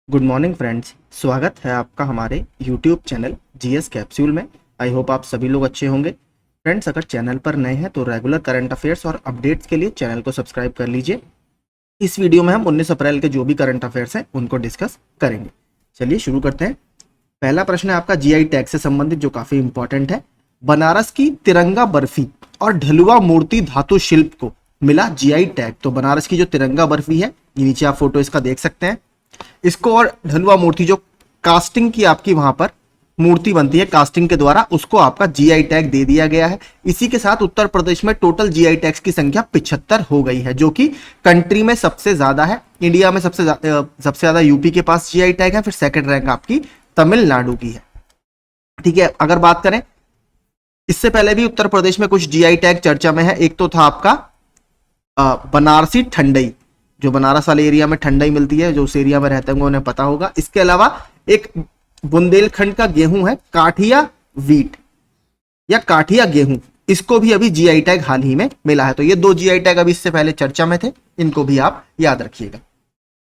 Good morning friends. स्वागत है आपका हमारे यूट्यूब चैनल जीएस कैप्सूल में। आई होप आप सभी लोग अच्छे होंगे। फ्रेंड्स, अगर चैनल पर नए हैं तो रेगुलर करंट अफेयर्स और अपडेट्स के लिए चैनल को सब्सक्राइब कर लीजिए। इस वीडियो में हम 19 अप्रैल के जो भी करंट अफेयर्स हैं उनको डिस्कस करेंगे। चलिए शुरू करते हैं। पहला प्रश्न है आपका जीआई टैग से संबंधित, जो काफी इंपॉर्टेंट है। बनारस की तिरंगा बर्फी और ढलुआ मूर्ति धातु शिल्प को मिला जीआई टैग। तो बनारस की जो तिरंगा बर्फी है, ये नीचे आप फोटो इसका देख सकते हैं, इसको, और ढलुआ मूर्ति जो कास्टिंग की आपकी वहां पर मूर्ति बनती है कास्टिंग के द्वारा, उसको आपका जीआई टैग दे दिया गया है। इसी के साथ उत्तर प्रदेश में टोटल जीआई टैग्स की संख्या 75 हो गई है, जो कि कंट्री में सबसे ज्यादा है। इंडिया में सबसे ज्यादा यूपी के पास जीआई टैग है, फिर सेकंड रैंक आपकी तमिलनाडु की है। ठीक है, अगर बात करें, इससे पहले भी उत्तर प्रदेश में कुछ जीआई टैग चर्चा में है। एक तो था आपका बनारसी ठंडई, जो बनारस वाले एरिया में ठंडाई मिलती है, जो उस एरिया में रहते होंगे उन्हें पता होगा। इसके अलावा एक बुंदेलखंड का गेहूं है, काठिया वीट या काठिया गेहूं, इसको भी अभी जीआई टैग हाल ही में मिला है। तो ये दो जीआई टैग अभी इससे पहले चर्चा में थे, इनको भी आप याद रखिएगा।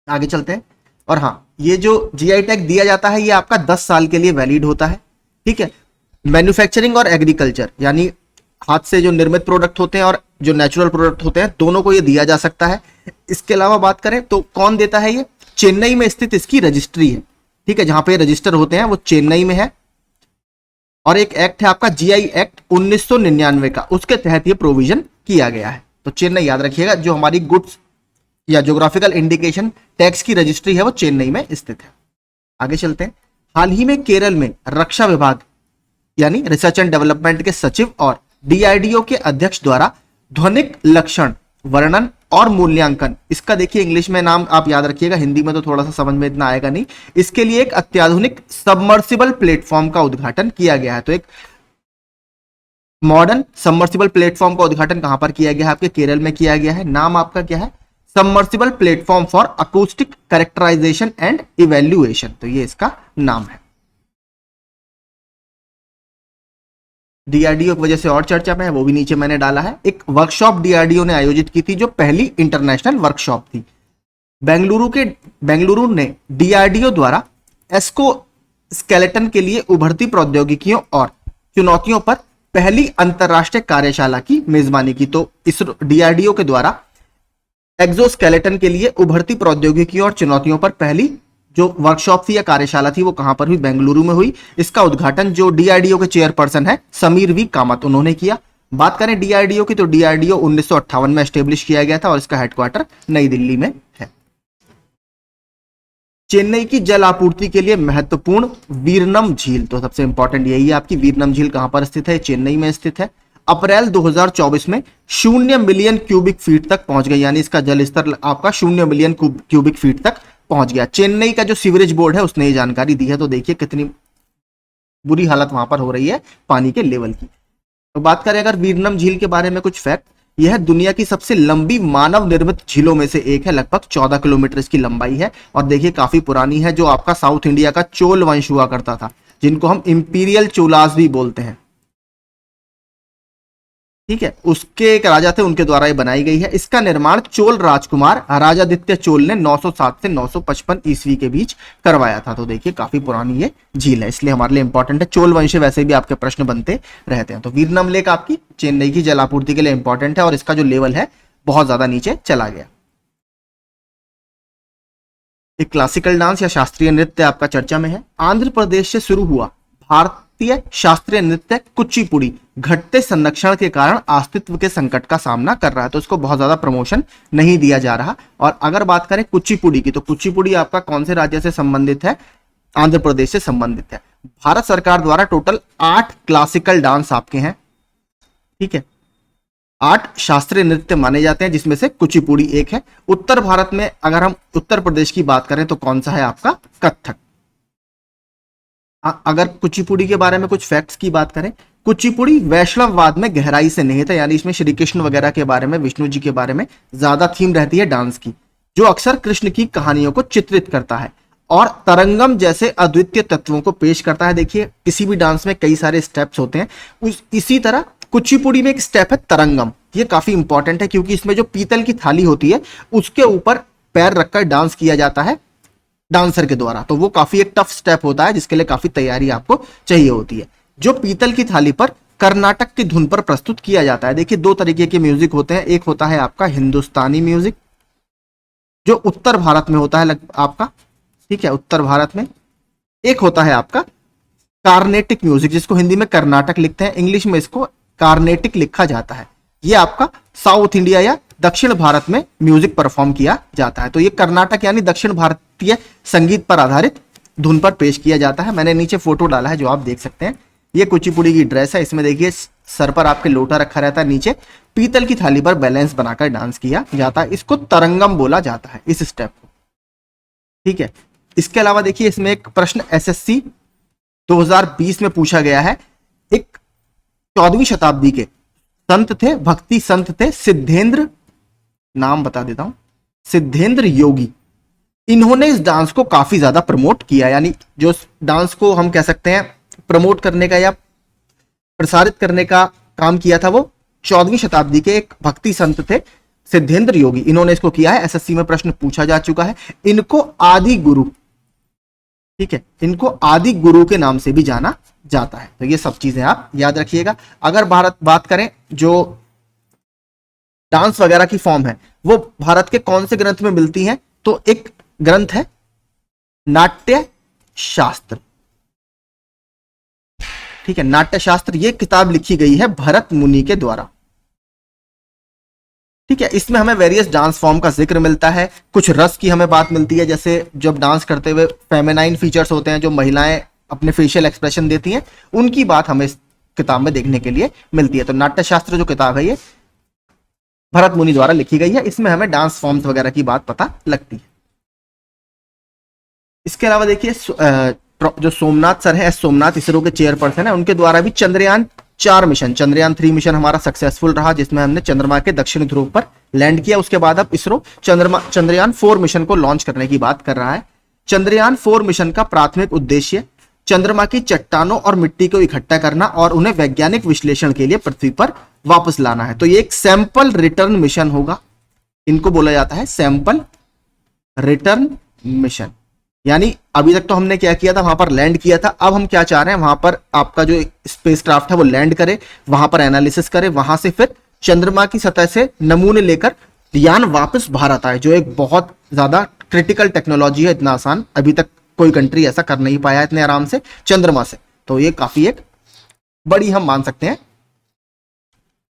आगे चलते हैं। और हाँ, ये जो जीआई टैग दिया जाता है ये आपका 10 साल के लिए वैलिड होता है। ठीक है, मैन्युफैक्चरिंग और एग्रीकल्चर, यानी हाथ से जो निर्मित प्रोडक्ट होते हैं और जो नेचुरल प्रोडक्ट होते हैं, दोनों को ये दिया जा सकता है। इसके अलावा बात करें तो कौन देता है ये? चेन्नई में स्थित इसकी रजिस्ट्री है। ठीक है, जहां पे रजिस्टर होते हैं वो चेन्नई में है। और एक एक्ट है आपका जीआई एक्ट 1999 का, उसके तहत ये प्रोविजन किया गया है। तो चेन्नई याद रखिएगा, जो हमारी गुड्स या ज्योग्राफिकल इंडिकेशन टैक्स की रजिस्ट्री है वो चेन्नई में स्थित है। आगे चलते हैं। हाल ही में केरल में रक्षा विभाग यानी रिसर्च एंड डेवलपमेंट के सचिव और डीआरडीओ के अध्यक्ष द्वारा ध्वनिक लक्षण वर्णन और मूल्यांकन, इसका देखिए इंग्लिश में नाम आप याद रखिएगा, हिंदी में तो थोड़ा सा समझ में इतना आएगा नहीं। इसके लिए एक अत्याधुनिक सबमर्सिबल प्लेटफॉर्म का उद्घाटन किया गया है। तो एक मॉडर्न सबमर्सिबल प्लेटफॉर्म का उद्घाटन कहां पर किया गया है? आपके केरल में किया गया है। नाम आपका क्या है? Submersible platform for acoustic characterization and evaluation, तो ये इसका नाम है। डीआरडीओ की वजह से और चर्चा में है, वो भी नीचे मैंने डाला है। एक वर्कशॉप डीआरडीओ ने आयोजित की थी, जो पहली इंटरनेशनल वर्कशॉप थी। बेंगलुरु ने डीआरडीओ द्वारा एस्को स्केलेटन के लिए उभरती प्रौद्योगिकियों और चुनौतियों पर पहली अंतरराष्ट्रीय कार्यशाला की मेजबानी की। तो इस डीआरडीओ के द्वारा एक्सोस्केलेटन के लिए उभरती प्रौद्योगिकियों और चुनौतियों पर पहली जो वर्कशॉप थी या कार्यशाला थी, वो कहां पर हुई? बेंगलुरु में हुई। इसका उद्घाटन जो डीआरडीओ के चेयरपर्सन है समीर वी कामत, उन्होंने किया। बात करें डीआरडीओ की, तो डीआरडीओ 1958 में एस्टेब्लिश किया गया था और इसका हेडक्वार्टर नई दिल्ली में है। चेन्नई की जल आपूर्ति के लिए महत्वपूर्ण वीरनम झील, तो सबसे इंपॉर्टेंट यही है आपकी, वीरनम झील कहां पर स्थित है? चेन्नई में स्थित है। अप्रैल 2024 में 0 मिलियन क्यूबिक फीट तक पहुंच गई, यानी इसका जल स्तर आपका 0 मिलियन क्यूबिक फीट तक पहुंच गया। चेन्नई का जो सीवरेज बोर्ड है उसने ये जानकारी दी है। तो देखिए कितनी बुरी हालत वहां पर हो रही है पानी के लेवल की। तो बात करें अगर वीरनम झील के बारे में कुछ फैक्ट, यह दुनिया की सबसे लंबी मानव निर्मित झीलों में से एक है। लगभग 14 किलोमीटर इसकी लंबाई है और देखिए काफी पुरानी है। जो आपका साउथ इंडिया का चोल वंश हुआ करता था, जिनको हम इंपीरियल चोलास भी बोलते हैं, ठीक है, उसके एक राजा थे, उनके द्वारा ये बनाई गई है। इसका निर्माण चोल राजकुमार राजादित्य चोल ने 907 से 955 ईस्वी के बीच करवाया था। तो देखिए काफी पुरानी ये झील है, इसलिए हमारे लिए इंपॉर्टेंट है। चोल वंश वैसे भी आपके प्रश्न बनते रहते हैं। तो वीरनम लेक आपकी चेन्नई की जल आपूर्ति के लिए इंपॉर्टेंट है और इसका जो लेवल है बहुत ज्यादा नीचे चला गया। एक क्लासिकल डांस या शास्त्रीय नृत्य आपका चर्चा में है। आंध्र प्रदेश से शुरू हुआ भारतीय शास्त्रीय नृत्य कुचिपुड़ी घटते संरक्षण के कारण अस्तित्व के संकट का सामना कर रहा है। तो इसको बहुत ज्यादा प्रमोशन नहीं दिया जा रहा। और अगर बात करें कुचिपुड़ी की, तो कुचिपुड़ी आपका कौन से राज्य से संबंधित है? आंध्र प्रदेश से संबंधित है। भारत सरकार द्वारा टोटल 8 क्लासिकल डांस आपके हैं। ठीक है, 8 शास्त्रीय नृत्य माने जाते हैं, जिसमें से कुचिपुड़ी एक है। उत्तर भारत में अगर हम उत्तर प्रदेश की बात करें तो कौन सा है आपका? कथक। अगर कुचिपुड़ी के बारे में कुछ फैक्ट्स की बात करें, कुचिपुड़ी वैष्णववाद में गहराई से निहित है, यानी इसमें श्री कृष्ण वगैरह के बारे में, विष्णु जी के बारे में ज्यादा थीम रहती है डांस की, जो अक्सर कृष्ण की कहानियों को चित्रित करता है और तरंगम जैसे अद्वितीय तत्वों को पेश करता है। देखिए किसी भी डांस में कई सारे स्टेप्स होते हैं, इसी तरह कुचिपुड़ी में एक स्टेप है तरंगम। ये काफी इंपॉर्टेंट है क्योंकि इसमें जो पीतल की थाली होती है उसके ऊपर पैर रखकर डांस किया जाता है डांसर के द्वारा। तो वो काफी एक टफ स्टेप होता है जिसके लिए काफी तैयारी आपको चाहिए होती है। जो पीतल की थाली पर कर्नाटक की धुन पर प्रस्तुत किया जाता है, देखिए दो तरीके के म्यूजिक होते हैं, एक होता है आपका हिंदुस्तानी म्यूजिक जो उत्तर भारत में होता है आपका, ठीक है, उत्तर भारत में। एक होता है आपका कार्नेटिक म्यूजिक जिसको हिंदी में कर्नाटक लिखते हैं, इंग्लिश में इसको कार्नेटिक लिखा जाता है। ये आपका साउथ इंडिया या दक्षिण भारत में म्यूजिक परफॉर्म किया जाता है। तो ये कर्नाटक यानी दक्षिण भारतीय संगीत पर आधारित धुन पर पेश किया जाता है। मैंने नीचे फोटो डाला है जो आप देख सकते हैं। ये कुचिपुड़ी की ड्रेस है, इसमें देखिए सर पर आपके लोटा रखा रहता है, नीचे पीतल की थाली पर बैलेंस बनाकर डांस किया जाता है। इसको तरंगम बोला जाता है इस स्टेप को, ठीक है। इसके अलावा देखिए इसमें एक प्रश्न एसएससी 2020 में पूछा गया है। एक 14वीं शताब्दी के संत थे, भक्ति संत थे, सिद्धेंद्र, नाम बता देता हूं, सिद्धेंद्र योगी। इन्होंने इस डांस को काफी ज्यादा प्रमोट किया, यानी जो डांस को हम कह सकते हैं प्रमोट करने का या प्रसारित करने का काम किया था, वो 14वीं शताब्दी के एक भक्ति संत थे सिद्धेंद्र योगी। इन्होंने इसको किया है। एसएससी में प्रश्न पूछा जा चुका है। इनको आदि गुरु, ठीक है, इनको आदि गुरु के नाम से भी जाना जाता है। तो ये सब चीजें आप याद रखिएगा। अगर बात करें जो डांस वगैरह की फॉर्म है वो भारत के कौन से ग्रंथ में मिलती हैं, तो एक ग्रंथ है नाट्य शास्त्र, ठीक है, नाट्य शास्त्र। ये किताब लिखी गई है भरत मुनि के द्वारा, ठीक है। इसमें हमें वेरियस डांस फॉर्म का जिक्र मिलता है, कुछ रस की हमें बात मिलती है, जैसे जब डांस करते हुए फेमिनाइन फीचर्स होते हैं, जो महिलाएं अपने फेशियल एक्सप्रेशन देती हैं, उनकी बात हमें इस किताब में देखने के लिए मिलती है। तो नाट्य शास्त्र जो किताब है ये भरत मुनि द्वारा लिखी गई है। इसमें हमें डांस फॉर्म्स वगैरह की बात पता लगती है। इसके अलावा देखिए जो सोमनाथ सर है, सोमनाथ इसरो के चेयरपर्सन है, उनके द्वारा भी चंद्रयान 4 मिशन, चंद्रयान 3 मिशन हमारा सक्सेसफुल रहा, जिसमें हमने चंद्रमा के दक्षिण ध्रुव पर लैंड किया। उसके बाद अब इसरो चंद्रयान 4 मिशन को लॉन्च करने की बात कर रहा है। चंद्रयान 4 मिशन का प्राथमिक उद्देश्य चंद्रमा की चट्टानों और मिट्टी को इकट्ठा करना और उन्हें वैज्ञानिक विश्लेषण के लिए पृथ्वी पर वापस लाना है। तो ये एक सैंपल रिटर्न मिशन होगा, इनको बोला जाता है सैंपल रिटर्न मिशन। यानी अभी तक तो हमने क्या किया था, वहां पर लैंड किया था, अब हम क्या चाह रहे हैं, वहां पर आपका जो स्पेसक्राफ्ट है वो लैंड करे, वहां पर एनालिसिस करे, वहां से फिर चंद्रमा की सतह से नमूने लेकर यान वापस भारत आए, जो एक बहुत ज्यादा क्रिटिकल टेक्नोलॉजी है। इतना आसान अभी तक कोई कंट्री ऐसा कर नहीं पाया इतने आराम से चंद्रमा से। तो ये काफी एक बड़ी, हम मान सकते हैं,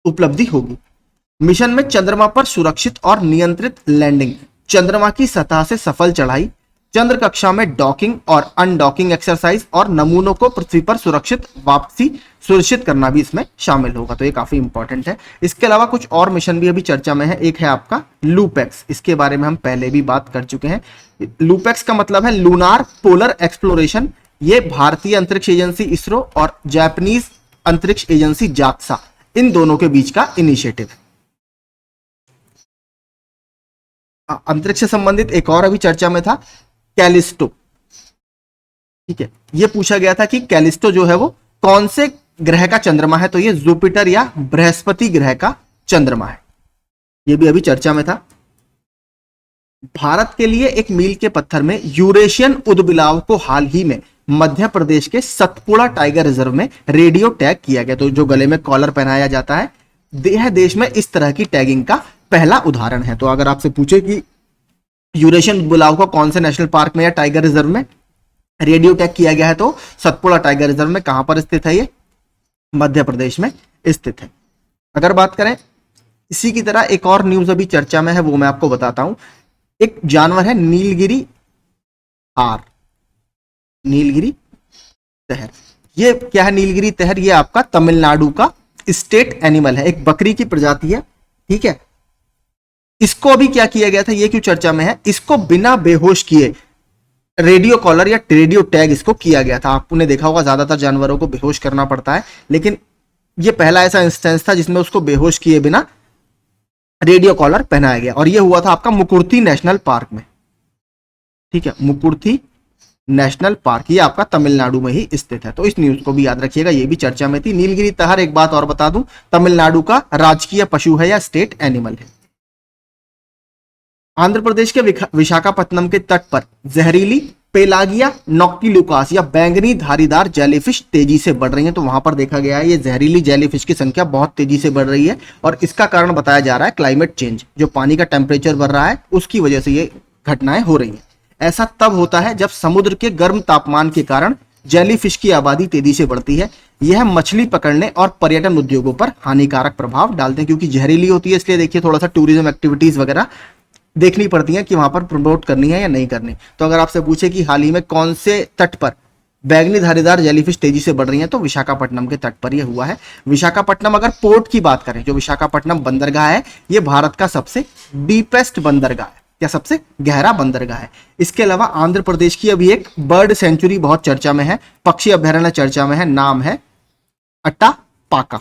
उपलब्धि होगी। मिशन में चंद्रमा पर सुरक्षित और नियंत्रित लैंडिंग, चंद्रमा की सतह से सफल चढ़ाई, चंद्र कक्षा में डॉकिंग और अनडॉकिंग एक्सरसाइज और नमूनों को पृथ्वी पर सुरक्षित वापसी सुनिश्चित करना भी इसमें शामिल होगा। तो ये काफी इंपॉर्टेंट है। इसके अलावा कुछ और मिशन भी अभी चर्चा में है। एक है आपका लूपेक्स, इसके बारे में हम पहले भी बात कर चुके हैं। लूपेक्स का मतलब है लूनार पोलर एक्सप्लोरेशन। ये भारतीय अंतरिक्ष एजेंसी इसरो और जापानीज अंतरिक्ष एजेंसी जाक्सा, इन दोनों के बीच का इनिशिएटिव है। अंतरिक्ष से संबंधित एक और अभी चर्चा में था, कैलिस्टो, ठीक है। ये पूछा गया था कि कैलिस्टो जो है वो कौन से ग्रह का चंद्रमा है, तो ये जुपिटर या बृहस्पति ग्रह का चंद्रमा है। ये भी अभी चर्चा में था। भारत के लिए एक मील के पत्थर में यूरेशियन उदबिलाव को हाल ही में मध्य प्रदेश के सतपुड़ा टाइगर रिजर्व में रेडियो टैग किया गया। तो जो गले में कॉलर पहनाया जाता है, यह देश में इस तरह की टैगिंग का पहला उदाहरण है। तो अगर आपसे पूछे कि यूरेशियन उदबिलाव को कौन से नेशनल पार्क में या टाइगर रिजर्व में रेडियो टैग किया गया है, तो सतपुड़ा टाइगर रिजर्व में। कहां पर स्थित है ये? मध्य प्रदेश में स्थित है। अगर बात करें इसी की तरह एक और न्यूज अभी चर्चा में है, वो मैं आपको बताता हूं। एक जानवर है नीलगिरी हार, नीलगिरी तहर। ये क्या है नीलगिरी तहर? ये आपका तमिलनाडु का स्टेट एनिमल है, एक बकरी की प्रजाति है, ठीक है। इसको अभी क्या किया गया था, ये क्यों चर्चा में है, इसको बिना बेहोश किए रेडियो कॉलर या रेडियो टैग इसको किया गया था। आपने देखा होगा ज्यादातर जानवरों को बेहोश करना पड़ता है, लेकिन ये पहला ऐसा इंस्टेंस था जिसमें उसको बेहोश किए बिना रेडियो कॉलर पहनाया गया। और ये हुआ था आपका मुकुर्थी नेशनल पार्क में, ठीक है। मुकुर्थी नेशनल पार्क ये आपका तमिलनाडु में ही स्थित है। तो इस न्यूज को भी याद रखिएगा, ये भी चर्चा में थी। नीलगिरी तहर, एक बात और बता दूं, तमिलनाडु का राजकीय पशु है या स्टेट एनिमल है। आंध्र प्रदेश के विशाखापट्टनम के तट पर जहरीली पेलागिया नॉक्टिलुकास या बैंगनी धारीदार जेलीफिश तेजी से बढ़ रही है। तो वहां पर देखा गया है ये जहरीली जेलीफिश की संख्या बहुत तेजी से बढ़ रही है और इसका कारण बताया जा रहा है क्लाइमेट चेंज, जो पानी का टेम्परेचर बढ़ रहा है उसकी वजह से ये घटनाएं हो रही हैं। ऐसा तब होता है जब समुद्र के गर्म तापमान के कारण जेलीफिश की आबादी तेजी से बढ़ती है। यह मछली पकड़ने और पर्यटन उद्योगों पर हानिकारक प्रभाव डालते हैं, क्योंकि जहरीली होती है इसलिए देखिए थोड़ा सा टूरिज्म एक्टिविटीज वगैरह देखनी पड़ती है कि वहां पर प्रमोट करनी है या नहीं करनी। तो अगर आपसे पूछे कि हाल ही में कौन से तट पर बैंगनी धारीदार जेलीफिश तेजी से बढ़ रही है, तो विशाखापट्टनम के तट पर यह हुआ है। विशाखापट्टनम अगर पोर्ट की बात करें, जो विशाखापट्टनम बंदरगाह है ये भारत का सबसे डीपेस्ट बंदरगाह है या सबसे गहरा बंदरगाह है। इसके अलावा आंध्र प्रदेश की अभी एक बर्ड सेंचुरी बहुत चर्चा में है, पक्षी अभ्यारण्य चर्चा में है, नाम है अट्टापाका।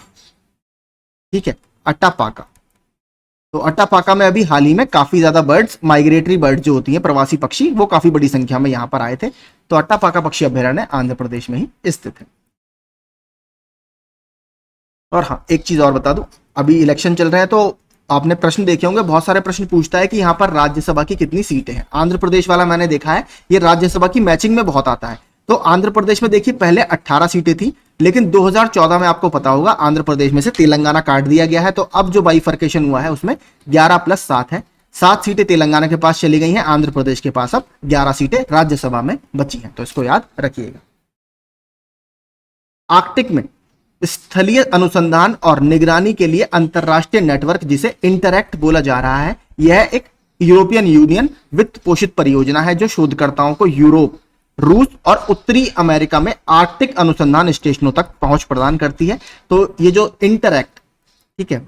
ठीक है, अट्टापाका। तो अट्टापाका में अभी हाल ही में काफी ज्यादा बर्ड्स, माइग्रेटरी बर्ड जो होती हैं प्रवासी पक्षी, वो काफी बड़ी संख्या में यहां पर आए थे। तो अट्टापाका पक्षी अभ्यारण्य आंध्र प्रदेश में ही स्थित है। और हाँ, एक चीज और बता दूं, अभी इलेक्शन चल रहा है तो आपने प्रश्न देखे होंगे, बहुत सारे प्रश्न पूछता है कि यहाँ पर राज्यसभा की कितनी सीटें हैं। आंध्र प्रदेश वाला मैंने देखा है ये राज्यसभा की मैचिंग में बहुत आता है। तो आंध्र प्रदेश में देखिए पहले 18 सीटें थी, लेकिन 2014 में आपको पता होगा आंध्र प्रदेश में से तेलंगाना काट दिया गया है। तो अब जो बाइफर्केशन हुआ है उसमें 11 + 7 है। 7 सीटें तेलंगाना के पास चली गई हैं, आंध्र प्रदेश के पास अब 11 सीटें राज्यसभा में बची हैं। तो इसको याद रखिएगा। आर्कटिक में स्थलीय अनुसंधान और निगरानी के लिए अंतरराष्ट्रीय नेटवर्क, जिसे इंटरैक्ट बोला जा रहा है, यह एक यूरोपियन यूनियन वित्त पोषित परियोजना है जो शोधकर्ताओं को यूरोप, रूस और उत्तरी अमेरिका में आर्कटिक अनुसंधान स्टेशनों तक पहुंच प्रदान करती है। तो ये जो इंटरैक्ट, ठीक है,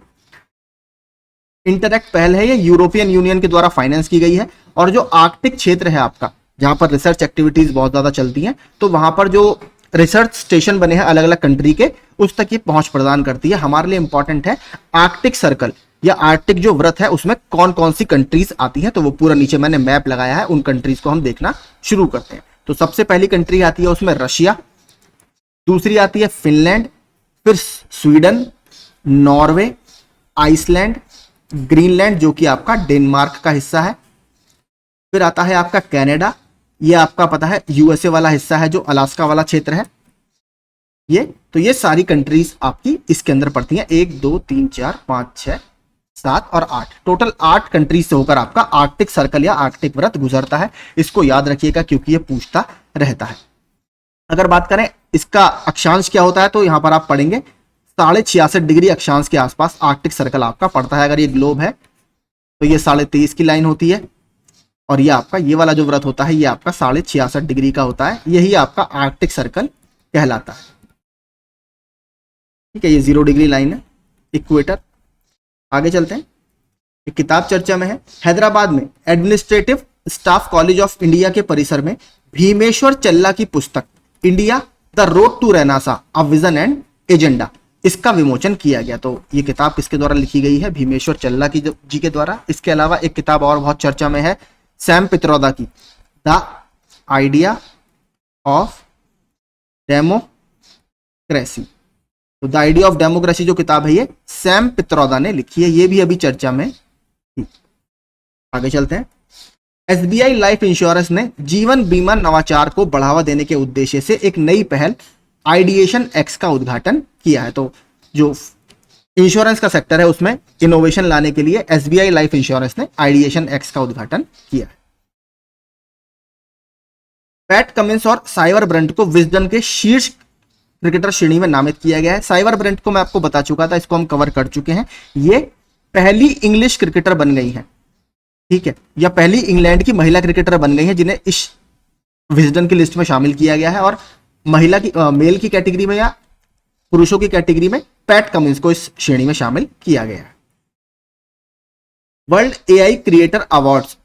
इंटरैक्ट पहल है, ये यूरोपियन यूनियन के द्वारा फाइनेंस की गई है। और जो आर्कटिक क्षेत्र है आपका, जहां पर रिसर्च एक्टिविटीज बहुत ज्यादा चलती हैं, तो वहां पर जो रिसर्च स्टेशन बने हैं अलग अलग कंट्री के, उस तक ये पहुंच प्रदान करती है। हमारे लिए इंपॉर्टेंट है आर्कटिक सर्कल या आर्कटिक जो वृत्त है उसमें कौन कौन सी कंट्रीज आती हैं। तो वो पूरा नीचे मैंने मैप लगाया है, उन कंट्रीज को हम देखना शुरू करते हैं। तो सबसे पहली कंट्री आती है उसमें रशिया, दूसरी आती है फिनलैंड, फिर स्वीडन, नॉर्वे, आइसलैंड, ग्रीनलैंड जो कि आपका डेनमार्क का हिस्सा है, फिर आता है आपका कनाडा, ये आपका पता है यूएसए वाला हिस्सा है जो अलास्का वाला क्षेत्र है ये। तो ये सारी कंट्रीज आपकी इसके अंदर पड़ती हैं। 1 2 3 4 5 6 7 और 8, टोटल 8 कंट्रीज से होकर आपका आर्कटिक सर्कल या आर्कटिक वृत्त गुजरता है। इसको याद रखिएगा क्योंकि ये पूछता रहता है। अगर बात करें इसका अक्षांश क्या होता है, तो यहां पर आप पढ़ेंगे 66.5 डिग्री अक्षांश के आसपास आर्कटिक सर्कल आपका पड़ता है। अगर ये ग्लोब है तो ये 23.5 की लाइन होती है, और ये आपका ये वाला जो वृत्त होता है ये आपका 66.5 डिग्री का होता है। यही आपका आर्कटिक सर्कल कहलाता है। ठीक है, ये 0 डिग्री लाइन है, इक्वेटर। आगे चलते हैं, एक किताब चर्चा में है। हैदराबाद में Administrative Staff College of India के परिसर में भीमेश्वर चल्ला की पुस्तक India the road to renaissance a vision and agenda, इसका विमोचन किया गया। तो ये किताब किसके द्वारा लिखी गई है? भीमेश्वर चल्ला की जी के द्वारा। इसके अलावा एक किताब और बहुत चर्चा में है सैम पित्रोदा की, द आइडिया ऑफ डेमोक्रेसी। तो द आइडिया ऑफ डेमोक्रेसी जो किताब है ये सैम पित्रोदा ने लिखी है, ये भी अभी चर्चा में थी। आगे चलते हैं। एसबीआई लाइफ इंश्योरेंस ने जीवन बीमा नवाचार को बढ़ावा देने के उद्देश्य से एक नई पहल आइडिएशन एक्स का उद्घाटन किया है। तो जो इंश्योरेंस का सेक्टर है उसमें इनोवेशन लाने के लिए एसबीआई लाइफ इंश्योरेंस ने आइडिएशन एक्स का उद्घाटन किया है। पैट कमिंस और साइवर ब्रंट को विजडन के शीर्ष क्रिकेटर श्रेणी में नामित किया गया है। साइवर ब्रंट को मैं आपको बता चुका था, इसको हम कवर कर चुके हैं। ये पहली इंग्लिश क्रिकेटर बन गई है, ठीक है, या पहली इंग्लैंड की महिला क्रिकेटर बन गई है जिन्हें इस विजडन की लिस्ट में शामिल किया गया है। और महिला की मेल की कैटेगरी में या पुरुषों की कैटेगरी में पैट कमिंस को इस श्रेणी में शामिल किया गया है। वर्ल्ड एआई क्रिएटर अवार्ड्स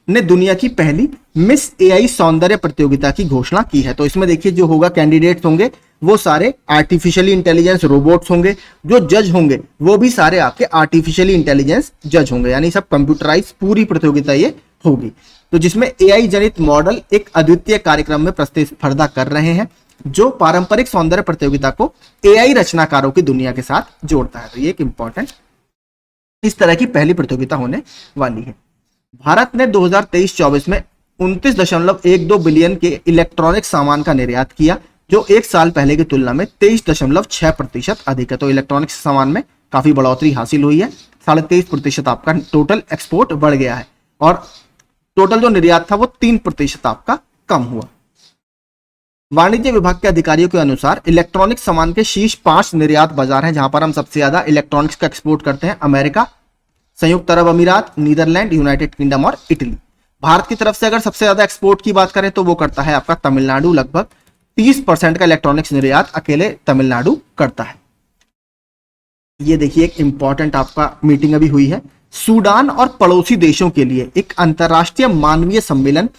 ने दुनिया की पहली मिस एआई सौंदर्य प्रतियोगिता की घोषणा की है। तो इसमें देखिए जो होगा कैंडिडेट्स होंगे वो सारे आर्टिफिशियली इंटेलिजेंस रोबोट्स होंगे, जो जज होंगे वो भी सारे आपके आर्टिफिशियली इंटेलिजेंस जज होंगे, यानी सब कंप्यूटराइज पूरी प्रतियोगिता ये होगी। तो जिसमें एआई जनित मॉडल एक अद्वितीय कार्यक्रम में प्रतिस्पर्धा कर रहे हैं जो पारंपरिक सौंदर्य प्रतियोगिता को एआई रचनाकारों की दुनिया के साथ जोड़ता है। तो ये एक इंपॉर्टेंट इस तरह की पहली प्रतियोगिता होने वाली है। भारत ने 2023-24 में 29.12 बिलियन के इलेक्ट्रॉनिक सामान का निर्यात किया, जो एक साल पहले की तुलना में 23.6% अधिक है। तो इलेक्ट्रॉनिक सामान में काफी बढ़ोतरी हासिल हुई है, 23.5% आपका टोटल एक्सपोर्ट बढ़ गया है, और टोटल जो निर्यात था वो 3% आपका कम हुआ। वाणिज्य विभाग के अधिकारियों के अनुसार इलेक्ट्रॉनिक सामान के शीर्ष 5 निर्यात बाजार हैं, जहां पर हम सबसे ज्यादा इलेक्ट्रॉनिक्स का एक्सपोर्ट करते हैं: अमेरिका, संयुक्त अरब अमीरात, नीदरलैंड, यूनाइटेड किंगडम और इटली। भारत की तरफ से अगर सबसे ज्यादा एक्सपोर्ट की बात करें तो वो करता है आपका तमिलनाडु, लगभग 30% का इलेक्ट्रॉनिक्स निर्यात अकेले तमिलनाडु करता है। ये देखिए एक इंपॉर्टेंट आपका मीटिंग अभी हुई है, सूडान और पड़ोसी देशों के लिए एक अंतरराष्ट्रीय मानवीय सम्मेलन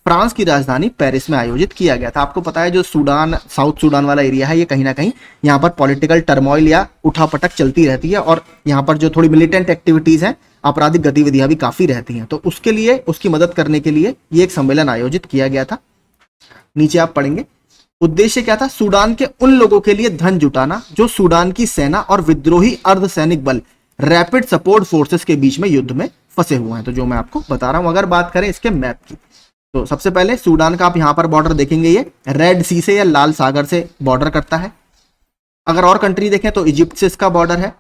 फ्रांस की राजधानी पेरिस में आयोजित किया गया था। आपको पता है जो सूडान, साउथ सूडान वाला एरिया है, ये कहीं ना कहीं यहाँ पर पॉलिटिकल टर्मोइल या उठापटक चलती रहती है, और यहाँ पर जो थोड़ी मिलिटेंट एक्टिविटीज हैं, आपराधिक गतिविधियां भी काफी रहती हैं। तो उसके लिए, उसकी मदद करने के लिए ये एक सम्मेलन आयोजित किया गया था। नीचे आप पढ़ेंगे, उद्देश्य क्या था? सूडान के उन लोगों के लिए धन जुटाना जो सूडान की सेना और विद्रोही अर्धसैनिक बल रैपिड सपोर्ट फोर्सेस के बीच में युद्ध में फंसे हुए हैं। तो जो मैं आपको बता रहा हूं, अगर बात करें इसके मैप की, तो सबसे पहले सूडान का आप यहां पर बॉर्डर देखेंगे, ये रेड सी से या लाल सागर से बॉर्डर करता है। अगर और कंट्री देखें तो इजिप्ट से इसका बॉर्डर है,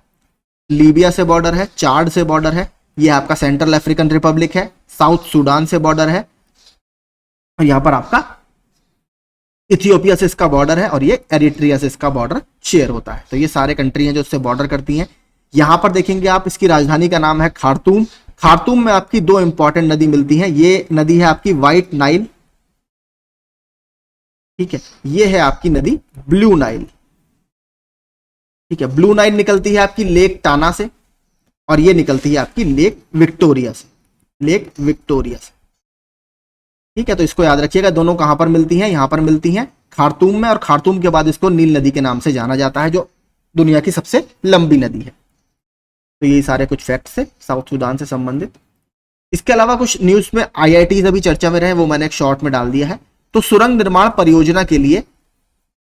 लीबिया से बॉर्डर है, चाड से बॉर्डर है, ये आपका सेंट्रल अफ्रीकन रिपब्लिक है, साउथ सूडान से बॉर्डर है, और यहां पर आपका इथियोपिया से इसका बॉर्डर है, और ये एरिट्रिया से इसका बॉर्डर शेयर होता है। तो ये सारे कंट्री हैं जो इससे बॉर्डर करती हैं। यहां पर देखेंगे आप, इसकी राजधानी का नाम है खार्तूम। खार्तूम में आपकी 2 इंपॉर्टेंट नदी मिलती हैं। ये नदी है आपकी व्हाइट नाइल, ठीक है, ये है आपकी नदी ब्लू नाइल, ठीक है। ब्लू नाइल निकलती है आपकी लेक टाना से, और ये निकलती है आपकी लेक विक्टोरिया से, लेक विक्टोरिया से, ठीक है। तो इसको याद रखिएगा, दोनों कहां पर मिलती हैं? यहां पर मिलती हैं खार्तूम में, और खार्तूम के बाद इसको नील नदी के नाम से जाना जाता है, जो दुनिया की सबसे लंबी नदी है। तो ये सारे कुछ फैक्ट्स है साउथ सूडान से संबंधित। इसके अलावा कुछ न्यूज में IITs अभी चर्चा में रहे, वो मैंने एक शॉर्ट में डाल दिया है। तो सुरंग निर्माण परियोजना के लिए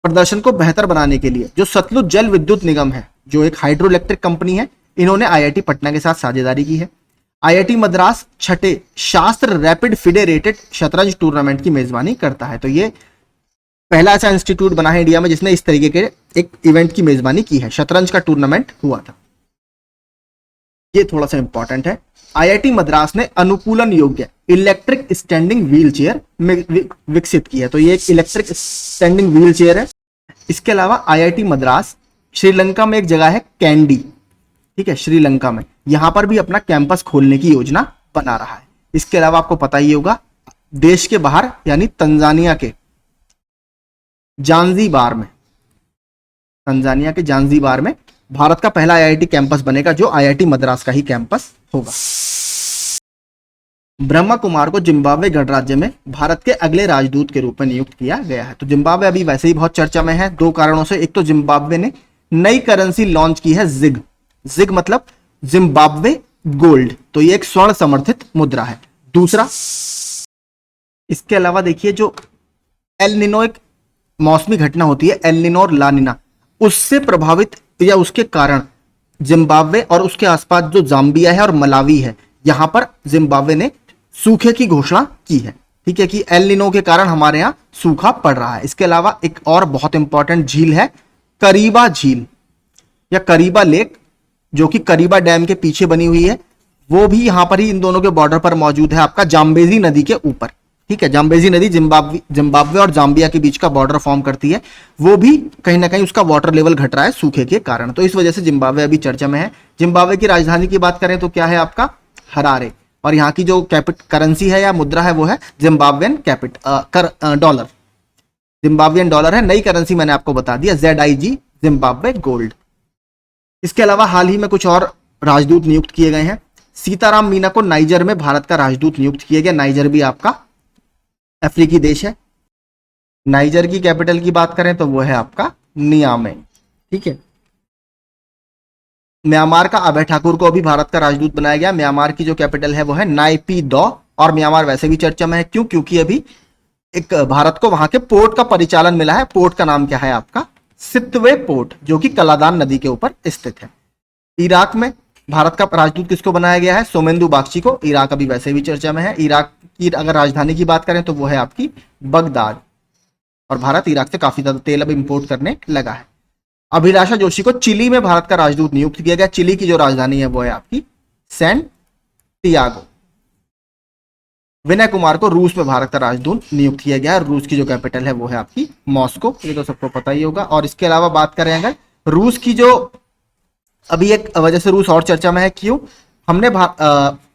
प्रदर्शन को बेहतर बनाने के लिए जो सतलुज जल विद्युत निगम है, जो एक हाइड्रो इलेक्ट्रिक कंपनी है, इन्होंने IIT पटना के साथ साझेदारी की है। IIT मद्रास छठे शास्त्र रैपिड फेडरेटेड शतरंज टूर्नामेंट की मेजबानी करता है। तो ये पहला ऐसा इंस्टीट्यूट बना है इंडिया में जिसने इस तरीके के एक इवेंट की मेजबानी की है, शतरंज का टूर्नामेंट हुआ था। ये थोड़ा सा इंपॉर्टेंट है। IIT मद्रास ने अनुकूलन योग्य इलेक्ट्रिक स्टैंडिंग व्हील चेयर विकसित की है। तो ये एक इलेक्ट्रिक स्टैंडिंग व्हील चेयर है। इसके अलावा IIT मद्रास श्रीलंका में एक जगह है कैंडी, ठीक है, श्रीलंका में, यहां पर भी अपना कैंपस खोलने की योजना बना रहा है। इसके अलावा आपको पता ही होगा, देश के बाहर यानी तंजानिया के जांजीबार में, तंजानिया के जांजीबार में भारत का पहला IIT कैंपस बनेगा, जो IIT मद्रास का ही कैंपस होगा। ब्रह्मा कुमार को जिम्बाब्वे गणराज्य में भारत के अगले राजदूत के रूप में नियुक्त किया गया है। तो जिम्बाब्वे अभी वैसे ही बहुत चर्चा में है, 2 कारणों से। एक तो जिम्बाब्वे ने नई करेंसी लॉन्च की है, जिग, जिग मतलब जिम्बाब्वे गोल्ड, तो ये एक स्वर्ण समर्थित मुद्रा है। दूसरा, इसके अलावा देखिए जो एल निनो एक मौसमी घटना होती है, एल निनो और ला निना, उससे प्रभावित या उसके कारण जिम्बाब्वे और उसके आसपास जो जाम्बिया है और मलावी है, यहां पर जिम्बाब्वे ने सूखे की घोषणा की है, ठीक है, कि एल निनो के कारण हमारे यहां सूखा पड़ रहा है। इसके अलावा एक और बहुत इंपॉर्टेंट झील है, करीबा झील या करीबा लेक, जो कि करीबा डैम के पीछे बनी हुई है, वो भी यहां पर ही इन दोनों के बॉर्डर पर मौजूद है, आपका जाम्बेजी नदी के ऊपर, ठीक है। जाम्बेजी नदी जिम्बाब्वे और जाम्बिया के बीच का बॉर्डर फॉर्म करती है, वो भी कहीं ना कहीं उसका वाटर लेवल घट रहा है सूखे के कारण, तो इस वजह से जिम्बाब्वे अभी चर्चा में है। जिम्बाब्वे की राजधानी की बात करें तो क्या है आपका, हरारे, और यहाँ की जो करेंसी है या मुद्रा है वो है जिम्बाब्वेन डॉलर, जिम्बाब्वेन डॉलर है। नई करेंसी मैंने आपको बता दिया, ZIG जिम्बाब्वे गोल्ड। इसके अलावा हाल ही में कुछ और राजदूत नियुक्त किए गए हैं। सीताराम मीना को नाइजर में भारत का राजदूत नियुक्त किया गया। नाइजर भी आपका अफ्रीकी देश है। नाइजर की कैपिटल की बात करें तो वो है आपका नियामे, ठीक है। म्यांमार का अभय ठाकुर को अभी भारत का राजदूत बनाया गया। म्यांमार की जो कैपिटल है वो है नाइपीदौ, और म्यांमार वैसे भी चर्चा में है, क्यों? क्योंकि अभी एक भारत को वहां के पोर्ट का परिचालन मिला है। पोर्ट का नाम क्या है आपका, सितवे पोर्ट, जो कि कलादान नदी के ऊपर स्थित है। इराक में भारत का राजदूत किसको बनाया गया है? सोमेंदु बागची को। इराक अभी वैसे भी चर्चा में है। इराक की अगर राजधानी की बात करें तो वो है आपकी बगदाद, और भारत इराक से काफी ज्यादा तेल अब इंपोर्ट करने लगा है। अभिलाषा जोशी को चिली में भारत का राजदूत नियुक्त किया गया। चिली की जो राजधानी है वो है आपकी सैंटियागो। विनय कुमार को रूस में भारत का राजदूत नियुक्त किया गया है। रूस की जो कैपिटल है वो है आपकी मॉस्को। ये तो सबको पता ही होगा। और इसके अलावा बात करें अगर रूस की जो अभी एक वजह से रूस और चर्चा में है, क्यों? हमने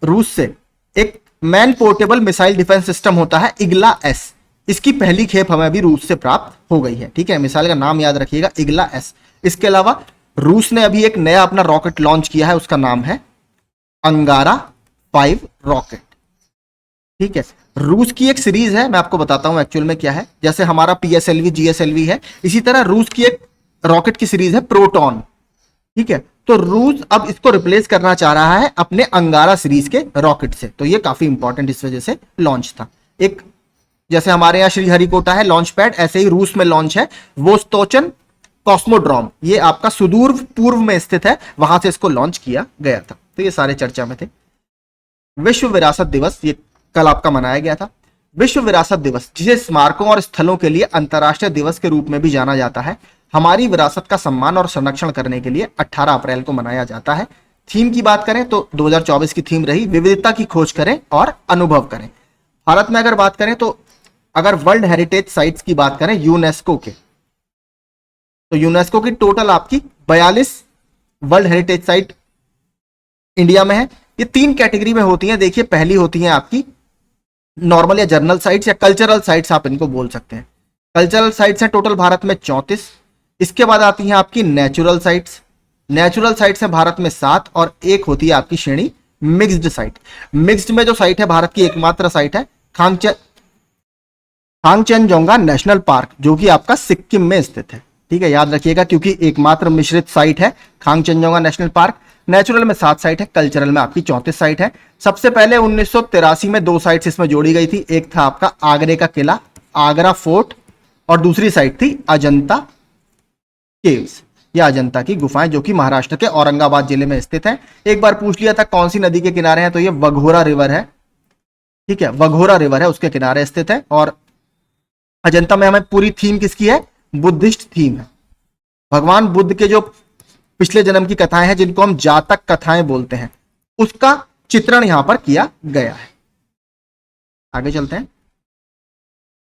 रूस से एक man portable missile defence system होता है इग्ला एस, इसकी पहली खेप हमें अभी रूस से प्राप्त हो गई है। ठीक है, मिसाइल का नाम याद रखिएगा, इग्ला एस। इसके अलावा रूस ने अभी एक नया अपना रॉकेट लॉन्च किया है, उसका नाम है अंगारा 5 रॉकेट। ठीक है, रूस की एक सीरीज है, मैं आपको बताता हूं एक्चुअल में क्या है। जैसे हमारा पीएसएलवी जीएसएलवी है, इसी तरह रूस की एक रॉकेट की सीरीज है प्रोटॉन। ठीक है, तो रूस अब इसको रिप्लेस करना चाह रहा है अपने अंगारा सीरीज के रॉकेट से। तो ये काफी इंपॉर्टेंट इस वजह से लॉन्च था। एक जैसे हमारे यहाँ श्रीहरिकोटा है लॉन्च पैड, ऐसे ही रूस में लॉन्च है वोस्तोचन कॉस्मोड्रोम। ये आपका सुदूर पूर्व में स्थित है, वहां से इसको लॉन्च किया गया था। तो ये सारे चर्चा में थे। विश्व विरासत दिवस ये कल आपका मनाया गया था। विश्व विरासत दिवस, जिसे स्मारकों और स्थलों के लिए अंतर्राष्ट्रीय दिवस के रूप में भी जाना जाता है, हमारी विरासत का सम्मान और संरक्षण करने के लिए 18 अप्रैल को मनाया जाता है। थीम की बात करें तो 2024 की थीम रही विविधता की खोज करें और अनुभव करें। भारत में अगर बात करें तो अगर वर्ल्ड हेरिटेज साइट्स की बात करें यूनेस्को के, तो यूनेस्को की टोटल आपकी 42 वर्ल्ड हेरिटेज साइट इंडिया में है। ये 3 कैटेगरी में होती हैं। देखिए, पहली होती है आपकी नॉर्मल या जर्नल साइट्स या कल्चरल साइट्स, आप इनको बोल सकते हैं। कल्चरल साइट्स हैं टोटल भारत में 34। इसके बाद आती हैं आपकी नेचुरल साइट्स। नेचुरल साइट्स हैं भारत में 7, और एक होती है आपकी श्रेणी मिक्स्ड साइट। मिक्स्ड में जो साइट है भारत की एकमात्र साइट है खांगचेनजोंगा नेशनल पार्क, जो कि आपका सिक्किम में स्थित है। ठीक है, याद रखिएगा, क्योंकि एकमात्र मिश्रित साइट है खांगचेनजोंगा नेशनल पार्क। नेचुरल में 7 साइट है, कल्चरल में आपकी 34 साइट है। सबसे पहले 1983 में 2 साइट्स इसमें जोड़ी गई थी। एक था आपका आगरे का किला, आगरा फोर्ट, और दूसरी साइट थी अजंता केव्स या अजंता की गुफाएं, जो कि महाराष्ट्र के औरंगाबाद जिले में स्थित है। एक बार पूछ लिया था कौन सी नदी के किनारे है, तो ये वघोरा रिवर है। ठीक है, वघोरा रिवर है, उसके किनारे स्थित है। और अजंता में हमें पूरी थीम किसकी है? बुद्धिस्ट थीम है। भगवान बुद्ध के जो पिछले जन्म की कथाएं हैं, जिनको हम जातक कथाएं बोलते हैं, उसका चित्रण यहां पर किया गया है। आगे चलते हैं।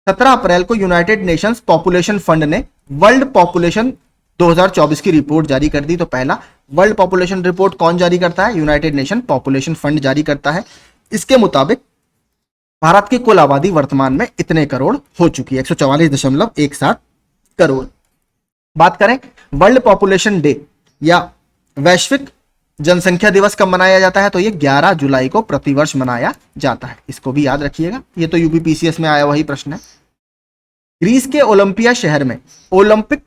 17 अप्रैल को यूनाइटेड नेशंस पॉपुलेशन फंड ने वर्ल्ड पॉपुलेशन 2024 की रिपोर्ट जारी कर दी। तो पहला वर्ल्ड पॉपुलेशन रिपोर्ट कौन जारी करता है? यूनाइटेड नेशन पॉपुलेशन फंड जारी करता है। इसके मुताबिक भारत की कुल आबादी वर्तमान में इतने करोड़ हो चुकी है, 144.17 करोड़। बात करें वर्ल्ड पॉपुलेशन डे या वैश्विक जनसंख्या दिवस कब मनाया जाता है, तो ये 11 जुलाई को प्रतिवर्ष मनाया जाता है। इसको भी याद रखिएगा, ये तो यूपीपीसीएस में आया वही प्रश्न है। ग्रीस के ओलंपिया शहर में ओलंपिक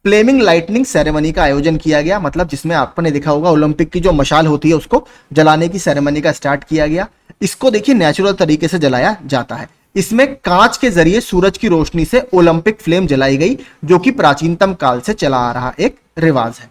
फ्लेमिंग लाइटनिंग सेरेमनी का आयोजन किया गया। मतलब जिसमें आपने देखा होगा ओलंपिक की जो मशाल होती है उसको जलाने की सेरेमनी का स्टार्ट किया गया। इसको देखिए नेचुरल तरीके से जलाया जाता है। इसमें कांच के जरिए सूरज की रोशनी से ओलंपिक फ्लेम जलाई गई, जो कि प्राचीनतम काल से चला आ रहा एक रिवाज है।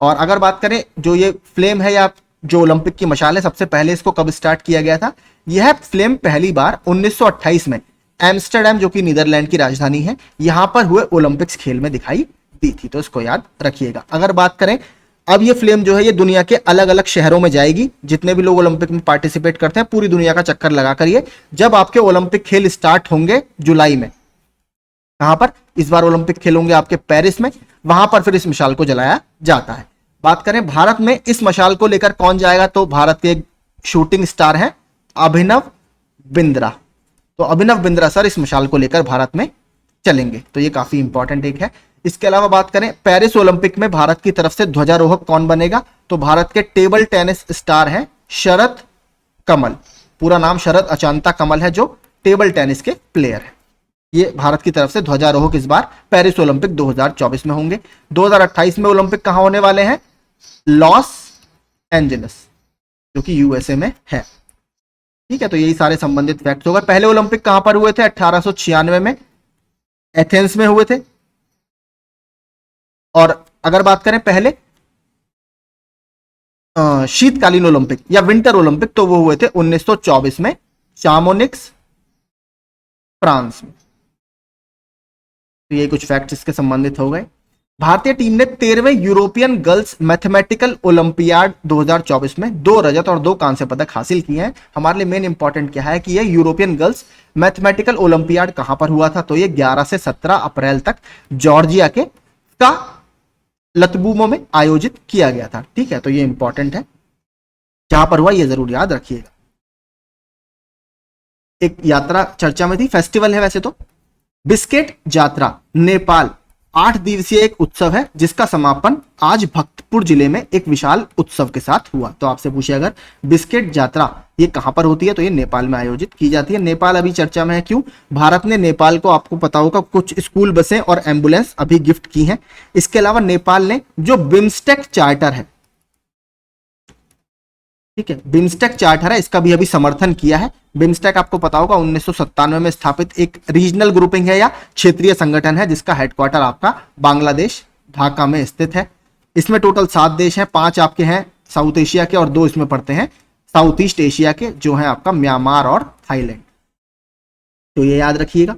और अगर बात करें जो ये फ्लेम है या जो ओलंपिक की मशाल है, सबसे पहले इसको कब स्टार्ट किया गया था? यह फ्लेम पहली बार 1928 में एम्स्टरडेम, जो कि नीदरलैंड की राजधानी है, यहां पर हुए ओलंपिक्स खेल में दिखाई दी थी। तो इसको याद रखिएगा। अगर बात करें अब ये फ्लेम जो है ये दुनिया के अलग अलग शहरों में जाएगी। जितने भी लोग ओलंपिक में पार्टिसिपेट करते हैं पूरी दुनिया का चक्कर लगा करिए। जब आपके ओलंपिक खेल स्टार्ट होंगे जुलाई में, कहां पर? इस बार ओलंपिक खेल होंगे आपके पेरिस में, वहां पर फिर इस मशाल को जलाया जाता है। बात करें भारत में इस मशाल को लेकर कौन जाएगा, तो भारत के एक शूटिंग स्टार है अभिनव बिंद्रा। तो अभिनव बिंद्रा सर इस मशाल को लेकर भारत में चलेंगे। तो ये काफी इंपॉर्टेंट एक है। इसके अलावा बात करें पेरिस ओलंपिक में भारत की तरफ से ध्वजारोहक कौन बनेगा, तो भारत के टेबल टेनिस स्टार है शरद कमल। पूरा नाम शरद अचांता कमल है, जो टेबल टेनिस के प्लेयर है। ये भारत की तरफ से ध्वजारोहक इस बार पेरिस ओलंपिक 2024 में होंगे। 2028 में ओलंपिक कहां होने वाले हैं? लॉस एंजलिस, जो कि यूएसए में है। ठीक है, तो यही सारे संबंधित फैक्ट होगा। पहले ओलंपिक कहां पर हुए थे? 1896 में एथेंस में हुए थे। और अगर बात करें पहले शीतकालीन ओलंपिक या विंटर ओलंपिक, तो वो हुए थे 1924 में चामोनिक्स, फ्रांस में। तो ये कुछ फैक्ट्स इसके संबंधित हो गए। भारतीय टीम ने 13वें यूरोपियन गर्ल्स मैथमेटिकल ओलंपियाड 2024 में 2 रजत और 2 कांस्य पदक हासिल किए हैं। हमारे लिए मेन इंपॉर्टेंट क्या है कि ये यूरोपियन गर्ल्स मैथमेटिकल ओलंपियाड कहां पर हुआ था, तो ये 11 से 17 अप्रैल तक जॉर्जिया के का लतबूमो में आयोजित किया गया था। ठीक है, तो ये इंपॉर्टेंट है, जहां पर हुआ ये जरूर याद रखिएगा। एक यात्रा चर्चा में थी, फेस्टिवल है वैसे तो। बिस्केट यात्रा नेपाल 8 दिवसीय एक उत्सव है जिसका समापन आज भक्तपुर जिले में एक विशाल उत्सव के साथ हुआ। तो आपसे पूछे अगर बिस्केट यात्रा ये कहां पर होती है, तो ये नेपाल में आयोजित की जाती है। नेपाल अभी चर्चा में है, क्यों? भारत ने नेपाल को, आपको पता होगा, कुछ स्कूल बसें और एम्बुलेंस अभी गिफ्ट की हैं। इसके अलावा नेपाल ने जो बिम्स्टेक चार्टर है, ठीक है, बिम्स्टेक चार्टर है, इसका भी अभी समर्थन किया है। बिम्स्टेक आपको पता होगा 1997 में स्थापित एक रीजनल ग्रुपिंग है या क्षेत्रीय संगठन है जिसका हेडक्वार्टर आपका बांग्लादेश ढाका में स्थित है। इसमें टोटल 7 देश हैं, 5 आपके हैं साउथ एशिया के और 2 इसमें पड़ते हैं साउथ ईस्ट एशिया के, जो है आपका म्यांमार और थाईलैंड। तो ये याद रखिएगा।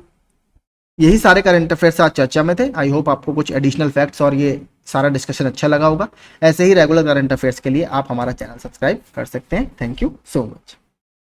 यही सारे करंट अफेयर्स आज चर्चा में थे। आई होप आपको कुछ एडिशनल फैक्ट्स और ये सारा डिस्कशन अच्छा लगा होगा। ऐसे ही रेगुलर करंट अफेयर्स के लिए आप हमारा चैनल सब्सक्राइब कर सकते हैं। Thank you so much.